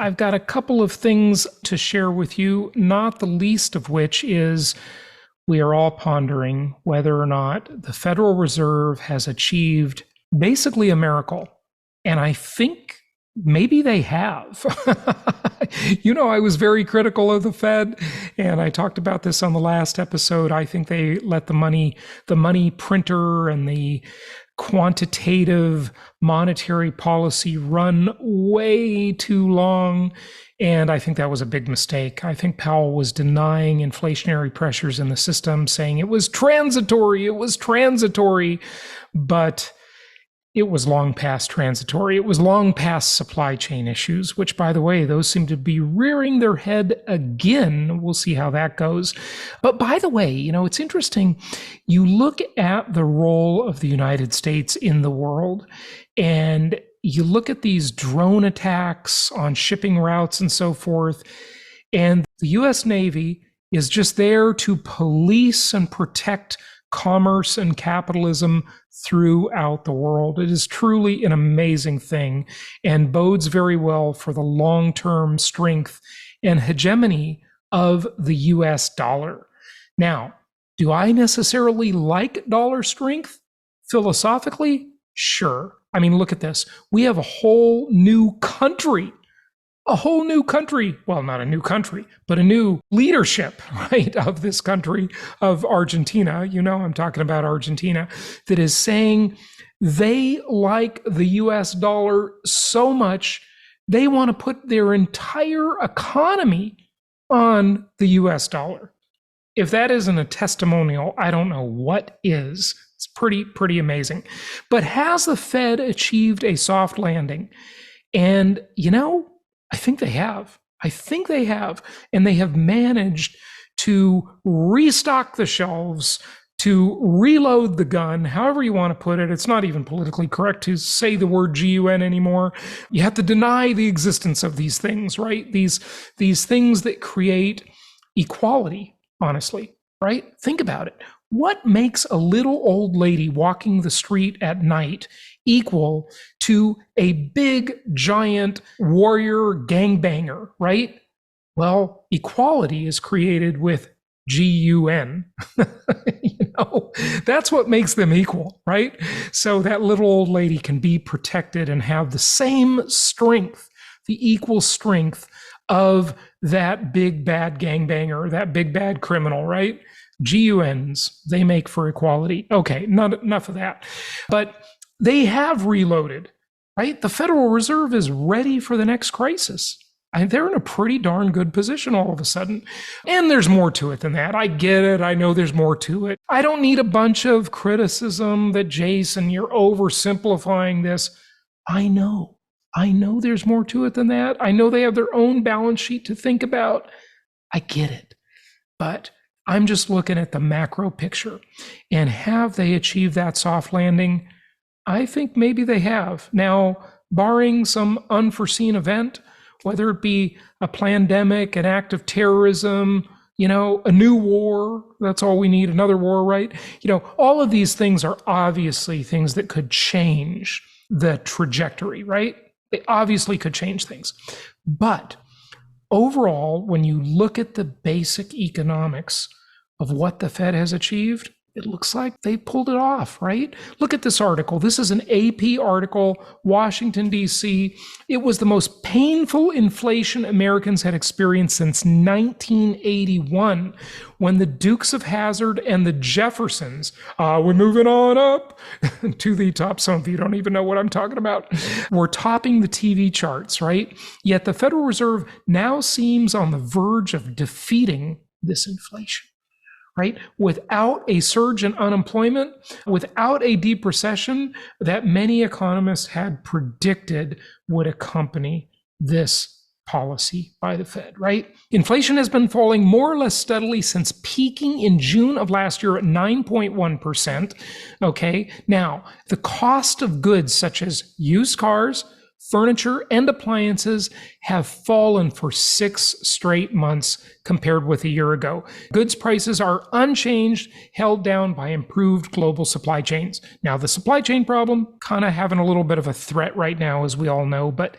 I've got a couple of things to share with you, not the least of which is we are all pondering whether or not the Federal Reserve has achieved basically a miracle. And I think maybe they have. I was very critical of the Fed, and I talked about this on the last episode. I think they let the money printer and the quantitative monetary policy run way too long. And I think that was a big mistake. I think Powell was denying inflationary pressures in the system, saying it was transitory, but it was long past transitory. It was long past supply chain issues, which, by the way, those seem to be rearing their head again. We'll see how that goes. But by the way, it's interesting. You look at the role of the United States in the world, and you look at these drone attacks on shipping routes and so forth, and the U.S. Navy is just there to police and protect commerce and capitalism throughout the world. It is truly an amazing thing and bodes very well for the long-term strength and hegemony of the US dollar. Now, do I necessarily like dollar strength? Philosophically, sure. I mean, look at this. We have a whole new country. Well, not a new country, but a new leadership, right, of this country, of Argentina. I'm talking about Argentina, that is saying they like the US dollar so much, they want to put their entire economy on the US dollar. If that isn't a testimonial, I don't know what is. It's pretty amazing. But has the Fed achieved a soft landing? And, I think they have. And they have managed to restock the shelves, to reload the gun, however you want to put it. It's not even politically correct to say the word GUN anymore. You have to deny the existence of these things, right? These things that create equality, honestly, right? Think about it. What makes a little old lady walking the street at night equal to a big, giant warrior gangbanger, right? Well, equality is created with GUN. That's what makes them equal, right? So that little old lady can be protected and have the same strength, the equal strength of that big, bad gangbanger, that big, bad criminal, right? GUNs, they make for equality. Okay, enough of that. But they have reloaded, right? The Federal Reserve is ready for the next crisis. They're in a pretty darn good position all of a sudden. And there's more to it than that. I get it. I know there's more to it. I don't need a bunch of criticism that, Jason, you're oversimplifying this. I know there's more to it than that. I know they have their own balance sheet to think about. I get it. But I'm just looking at the macro picture. And have they achieved that soft landing? I think maybe they have. Now, barring some unforeseen event, whether it be a pandemic, an act of terrorism, a new war, that's all we need, another war, right? All of these things are obviously things that could change the trajectory, right? They obviously could change things. But overall, when you look at the basic economics of what the Fed has achieved, it looks like they pulled it off, right? Look at this article. This is an AP article, Washington, D.C. It was the most painful inflation Americans had experienced since 1981, when the Dukes of Hazzard and the Jeffersons, we're moving on up to the top. Some of you don't even know what I'm talking about. We're topping the TV charts, right? Yet the Federal Reserve now seems on the verge of defeating this inflation. Right? Without a surge in unemployment, without a deep recession that many economists had predicted would accompany this policy by the Fed, right? Inflation has been falling more or less steadily since peaking in June of last year at 9.1%. Okay. Now, the cost of goods such as used cars, Furniture and appliances have fallen for 6 straight months compared with a year ago. Goods prices are unchanged, held down by improved global supply chains. Now, the supply chain problem kind of having a little bit of a threat right now, as we all know, but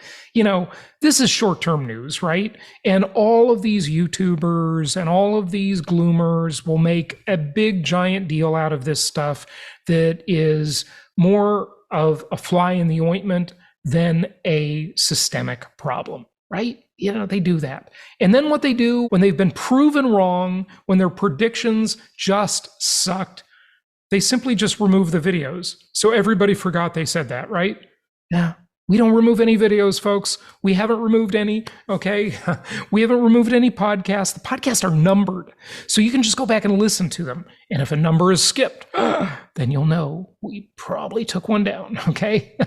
this is short-term news, right? And all of these YouTubers and all of these gloomers will make a big giant deal out of this stuff that is more of a fly in the ointment than a systemic problem, right? They do that. And then what they do when they've been proven wrong, when their predictions just sucked, they simply just remove the videos. So everybody forgot they said that, right? Yeah. We don't remove any videos, folks. We haven't removed any, okay? We haven't removed any podcasts. The podcasts are numbered, so you can just go back and listen to them. And if a number is skipped, then you'll know we probably took one down, okay?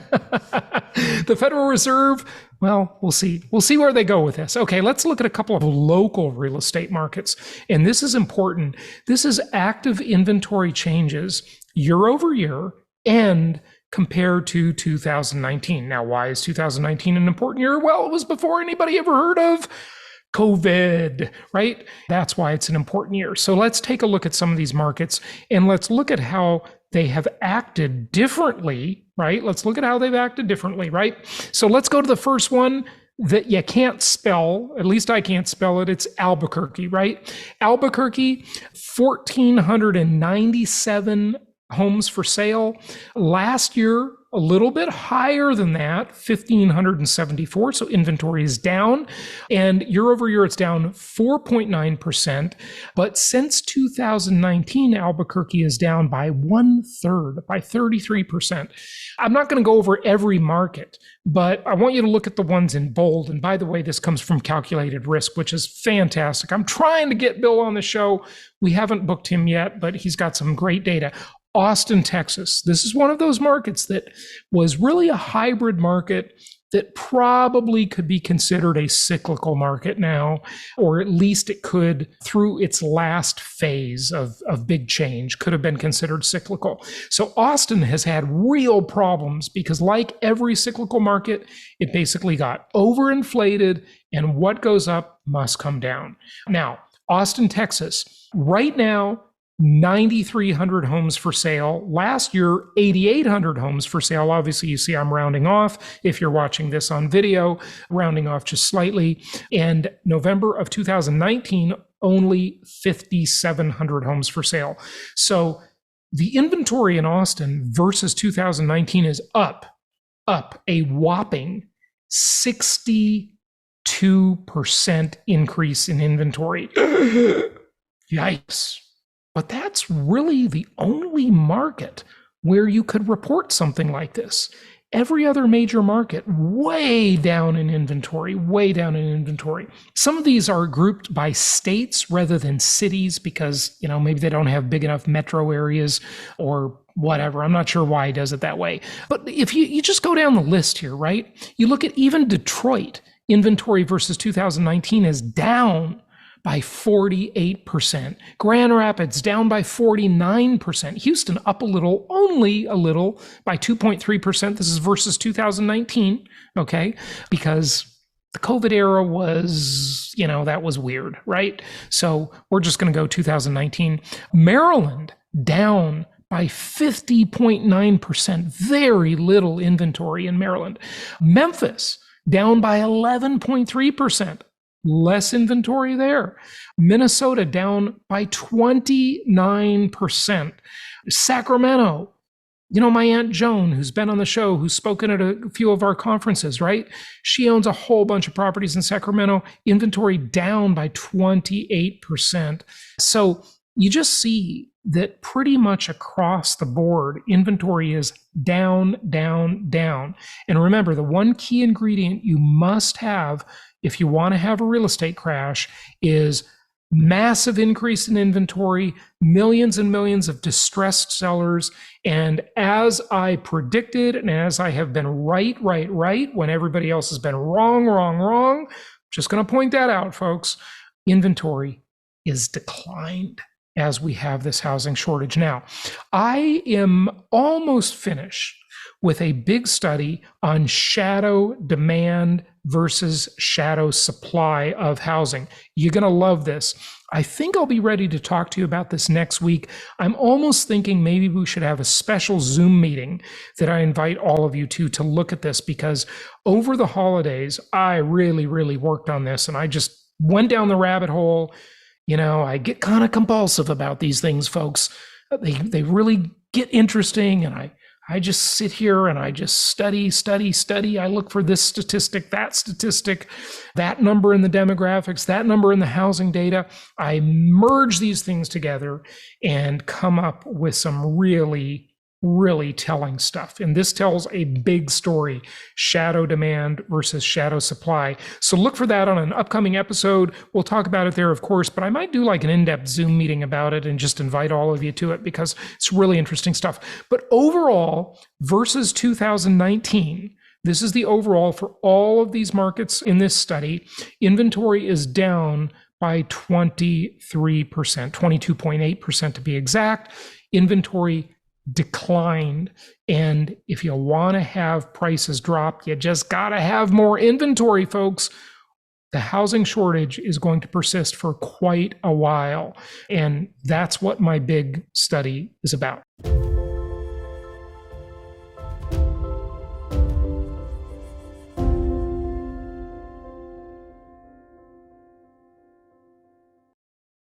The Federal Reserve, well, we'll see. We'll see where they go with this. Okay, let's look at a couple of local real estate markets. And this is important. This is active inventory changes year over year and compared to 2019. Now, why is 2019 an important year? Well, it was before anybody ever heard of COVID, right? That's why it's an important year. So let's take a look at some of these markets and let's look at how they have acted differently, right? Let's look at how they've acted differently, right? So let's go to the first one that you can't spell, at least I can't spell it. It's Albuquerque, right? Albuquerque, 1,497 homes for sale. Last year, a little bit higher than that, 1,574. So inventory is down. And year over year, it's down 4.9%. But since 2019, Albuquerque is down by 1/3, by 33%. I'm not going to go over every market, but I want you to look at the ones in bold. And by the way, this comes from Calculated Risk, which is fantastic. I'm trying to get Bill on the show. We haven't booked him yet, but he's got some great data. Austin, Texas. This is one of those markets that was really a hybrid market that probably could be considered a cyclical market now, or at least it could, through its last phase of big change, could have been considered cyclical. So Austin has had real problems because, like every cyclical market, it basically got overinflated, and what goes up must come down. Now, Austin, Texas, right now, 9,300 homes for sale. Last year, 8,800 homes for sale. Obviously, you see I'm rounding off. If you're watching this on video, rounding off just slightly. And November of 2019, only 5,700 homes for sale. So the inventory in Austin versus 2019 is up a whopping 62% increase in inventory. Yikes. But that's really the only market where you could report something like this. Every other major market, way down in inventory, way down in inventory. Some of these are grouped by states rather than cities because, maybe they don't have big enough metro areas or whatever. I'm not sure why he does it that way. But if you just go down the list here, right? You look at even Detroit, inventory versus 2019 is down by 48%. Grand Rapids down by 49%. Houston up a little, only a little, by 2.3%. This is versus 2019, okay? Because the COVID era was, that was weird, right? So we're just going to go 2019. Maryland down by 50.9%. Very little inventory in Maryland. Memphis down by 11.3%. Less inventory there. Minnesota down by 29%. Sacramento, my Aunt Joan, who's been on the show, who's spoken at a few of our conferences, right? She owns a whole bunch of properties in Sacramento. Inventory down by 28%. So you just see that pretty much across the board, inventory is down, down, down. And remember, the one key ingredient you must have if you want to have a real estate crash is massive increase in inventory, millions and millions of distressed sellers. And as I predicted, and as I have been right, when everybody else has been wrong, just going to point that out, folks, inventory is declined as we have this housing shortage. Now, I am almost finished with a big study on shadow demand versus shadow supply of housing. You're going to love this. I think I'll be ready to talk to you about this next week. I'm almost thinking maybe we should have a special Zoom meeting that I invite all of you to look at this, because over the holidays, I really, really worked on this and I just went down the rabbit hole. I get kind of compulsive about these things, folks. They really get interesting, and I just sit here and I just study. I look for this statistic, that number in the demographics, that number in the housing data. I merge these things together and come up with some really, really telling stuff. And this tells a big story: shadow demand versus shadow supply. So look for that on an upcoming episode. We'll talk about it there, of course, but I might do like an in-depth Zoom meeting about it and just invite all of you to it, because it's really interesting stuff. But overall, versus 2019, this is the overall for all of these markets in this study. Inventory is down by 23%, 22.8% to be exact. Inventory declined. And if you want to have prices drop, you just got to have more inventory, folks. The housing shortage is going to persist for quite a while. And that's what my big study is about.